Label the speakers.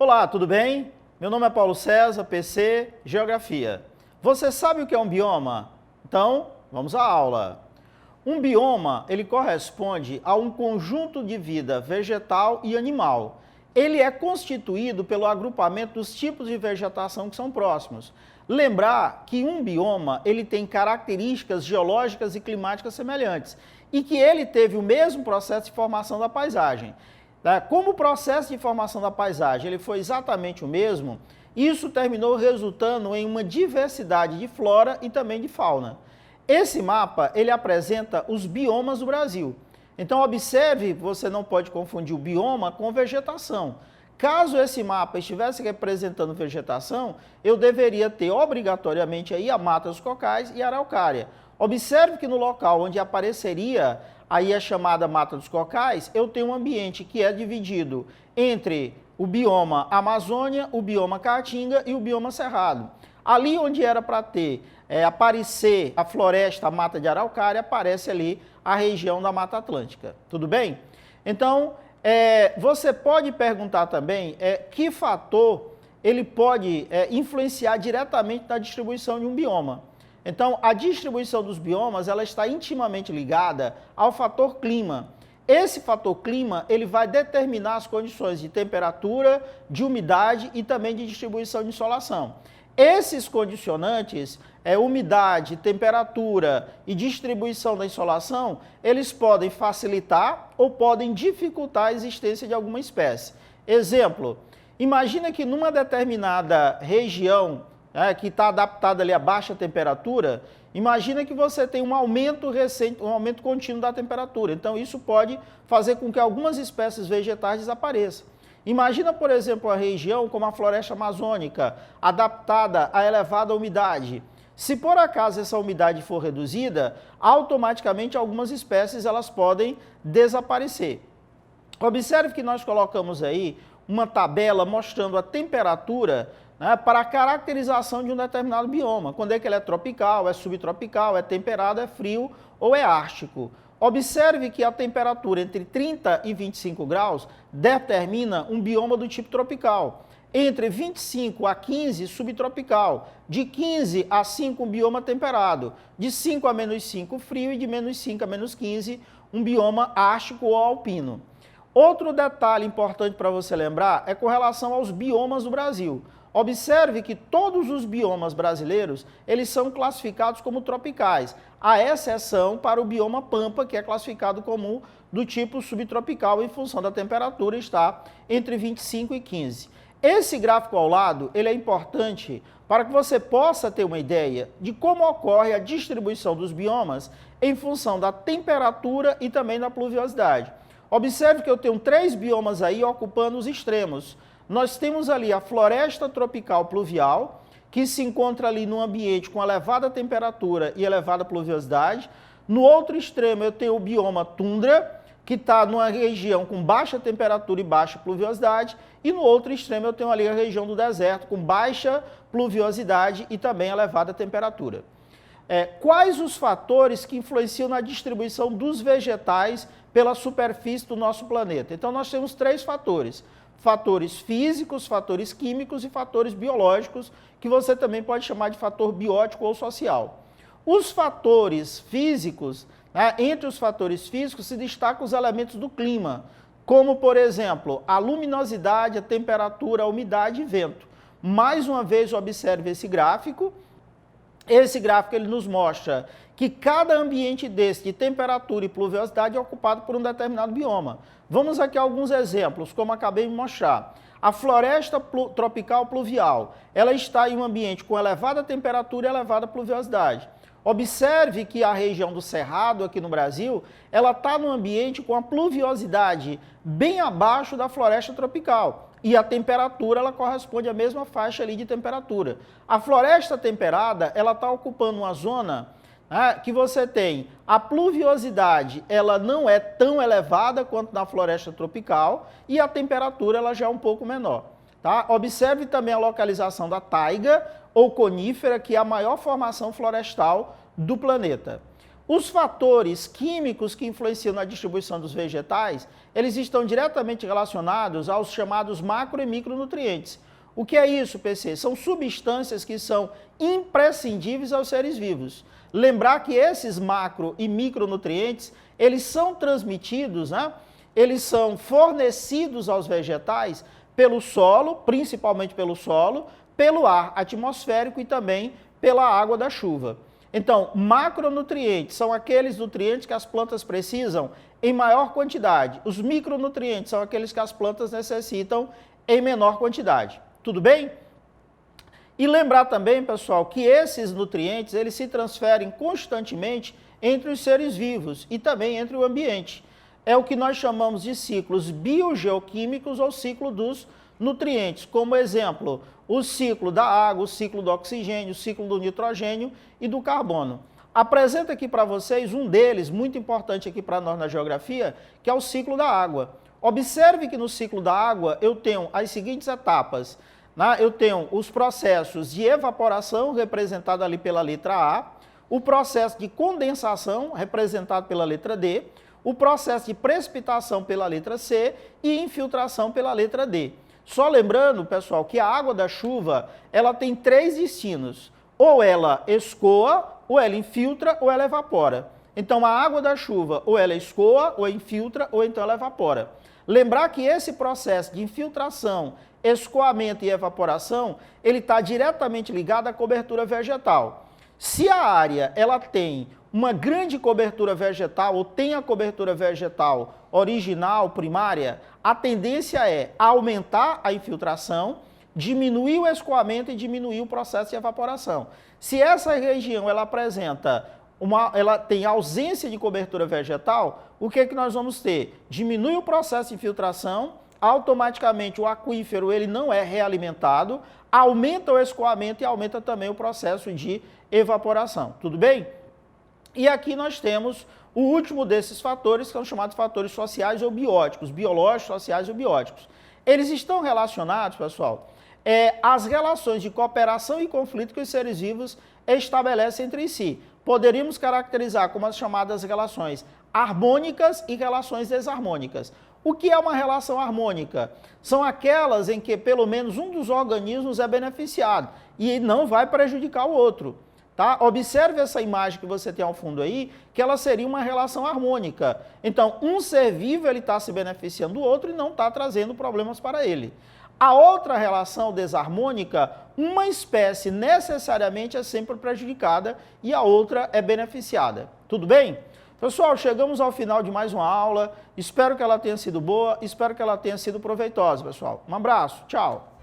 Speaker 1: Olá, tudo bem? Meu nome é Paulo César, PC, Geografia. Você sabe o que é um bioma? Então, vamos à aula. Um bioma, ele corresponde a um conjunto de vida vegetal e animal. Ele é constituído pelo agrupamento dos tipos de vegetação que são próximos. Lembrar que um bioma, ele tem características geológicas e climáticas semelhantes e que ele teve o mesmo processo de formação da paisagem. Como o processo de formação da paisagem ele foi exatamente o mesmo, isso terminou resultando em uma diversidade de flora e também de fauna. Esse mapa, ele apresenta os biomas do Brasil. Então, observe, você não pode confundir o bioma com vegetação. Caso esse mapa estivesse representando vegetação, eu deveria ter obrigatoriamente aí a mata dos cocais e a araucária. Observe que no local onde apareceria aí a chamada mata dos cocais, eu tenho um ambiente que é dividido entre o bioma Amazônia, o bioma Caatinga e o bioma Cerrado. Ali onde era para ter, aparecer a floresta, a mata de araucária, aparece ali a região da Mata Atlântica. Tudo bem? Então, você pode perguntar também que fator ele pode influenciar diretamente na distribuição de um bioma. Então, a distribuição dos biomas ela está intimamente ligada ao fator clima. Esse fator clima ele vai determinar as condições de temperatura, de umidade e também de distribuição de insolação. Esses condicionantes, umidade, temperatura e distribuição da insolação, eles podem facilitar ou podem dificultar a existência de alguma espécie. Exemplo, imagina que numa determinada região que está adaptada ali a baixa temperatura, imagina que você tem um aumento recente, um aumento contínuo da temperatura. Então, isso pode fazer com que algumas espécies vegetais desapareçam. Imagina, por exemplo, a região como a floresta amazônica, adaptada a elevada umidade. Se por acaso essa umidade for reduzida, automaticamente algumas espécies elas podem desaparecer. Observe que nós colocamos aí uma tabela mostrando a temperatura para a caracterização de um determinado bioma. Quando é que ele é tropical, é subtropical, é temperado, é frio ou é ártico. Observe que a temperatura entre 30 e 25 graus determina um bioma do tipo tropical. Entre 25 a 15, subtropical. De 15 a 5, um bioma temperado. De 5 a menos 5, frio. E de menos 5 a menos 15, um bioma ártico ou alpino. Outro detalhe importante para você lembrar é com relação aos biomas do Brasil. Observe que todos os biomas brasileiros, eles são classificados como tropicais, à exceção para o bioma Pampa, que é classificado como do tipo subtropical em função da temperatura está entre 25 e 15. Esse gráfico ao lado, ele é importante para que você possa ter uma ideia de como ocorre a distribuição dos biomas em função da temperatura e também da pluviosidade. Observe que eu tenho 3 biomas aí ocupando os extremos. Nós temos ali a floresta tropical pluvial, que se encontra ali num ambiente com elevada temperatura e elevada pluviosidade. No outro extremo eu tenho o bioma tundra, que está numa região com baixa temperatura e baixa pluviosidade. E no outro extremo eu tenho ali a região do deserto com baixa pluviosidade e também elevada temperatura. Quais os fatores que influenciam na distribuição dos vegetais pela superfície do nosso planeta? Então nós temos 3 fatores. Fatores físicos, fatores químicos e fatores biológicos, que você também pode chamar de fator biótico ou social. Os fatores físicos, entre os fatores físicos se destacam os elementos do clima, como, por exemplo, a luminosidade, a temperatura, a umidade e vento. Mais uma vez, observe esse gráfico. Esse gráfico ele nos mostra que cada ambiente desse de temperatura e pluviosidade é ocupado por um determinado bioma. Vamos aqui a alguns exemplos, como acabei de mostrar. A floresta tropical pluvial, ela está em um ambiente com elevada temperatura e elevada pluviosidade. Observe que a região do Cerrado, aqui no Brasil, ela está num ambiente com a pluviosidade bem abaixo da floresta tropical. E a temperatura, ela corresponde à mesma faixa ali de temperatura. A floresta temperada, ela está ocupando uma zona que você tem a pluviosidade, ela não é tão elevada quanto na floresta tropical e a temperatura ela já é um pouco menor. Tá? Observe também a localização da taiga ou conífera, que é a maior formação florestal do planeta. Os fatores químicos que influenciam na distribuição dos vegetais, eles estão diretamente relacionados aos chamados macro e micronutrientes. O que é isso, PC? São substâncias que são imprescindíveis aos seres vivos. Lembrar que esses macro e micronutrientes, eles são transmitidos, né? Eles são fornecidos aos vegetais pelo solo, principalmente pelo solo, pelo ar atmosférico e também pela água da chuva. Então, macronutrientes são aqueles nutrientes que as plantas precisam em maior quantidade. Os micronutrientes são aqueles que as plantas necessitam em menor quantidade. Tudo bem? E lembrar também, pessoal, que esses nutrientes, eles se transferem constantemente entre os seres vivos e também entre o ambiente. É o que nós chamamos de ciclos biogeoquímicos ou ciclo dos nutrientes. Como exemplo, o ciclo da água, o ciclo do oxigênio, o ciclo do nitrogênio e do carbono. Apresento aqui para vocês um deles, muito importante aqui para nós na geografia, que é o ciclo da água. Observe que no ciclo da água eu tenho as seguintes etapas. Eu tenho os processos de evaporação, representado ali pela letra A, o processo de condensação, representado pela letra D, o processo de precipitação pela letra C e infiltração pela letra D. Só lembrando, pessoal, que a água da chuva, ela tem 3 destinos. Ou ela escoa, ou ela infiltra, ou ela evapora. Então, a água da chuva, ou ela escoa, ou infiltra, ou então ela evapora. Lembrar que esse processo de infiltração, escoamento e evaporação, ele está diretamente ligado à cobertura vegetal. Se a área ela tem uma grande cobertura vegetal ou tem a cobertura vegetal original, primária, a tendência é aumentar a infiltração, diminuir o escoamento e diminuir o processo de evaporação. Se essa região ela apresenta ela tem ausência de cobertura vegetal, o que é que nós vamos ter? Diminui o processo de infiltração, automaticamente o aquífero ele não é realimentado, aumenta o escoamento e aumenta também o processo de evaporação. Tudo bem? E aqui nós temos o último desses fatores, que são chamados fatores sociais ou bióticos, biológicos, sociais ou bióticos. Eles estão relacionados, pessoal, às relações de cooperação e conflito que os seres vivos estabelecem entre si. Poderíamos caracterizar como as chamadas relações harmônicas e relações desarmônicas. O que é uma relação harmônica? São aquelas em que pelo menos um dos organismos é beneficiado e não vai prejudicar o outro. Tá? Observe essa imagem que você tem ao fundo aí, que ela seria uma relação harmônica. Então, um ser vivo está se beneficiando do outro e não está trazendo problemas para ele. A outra relação desarmônica, uma espécie necessariamente é sempre prejudicada e a outra é beneficiada. Tudo bem? Pessoal, chegamos ao final de mais uma aula. Espero que ela tenha sido boa, espero que ela tenha sido proveitosa, pessoal. Um abraço, tchau!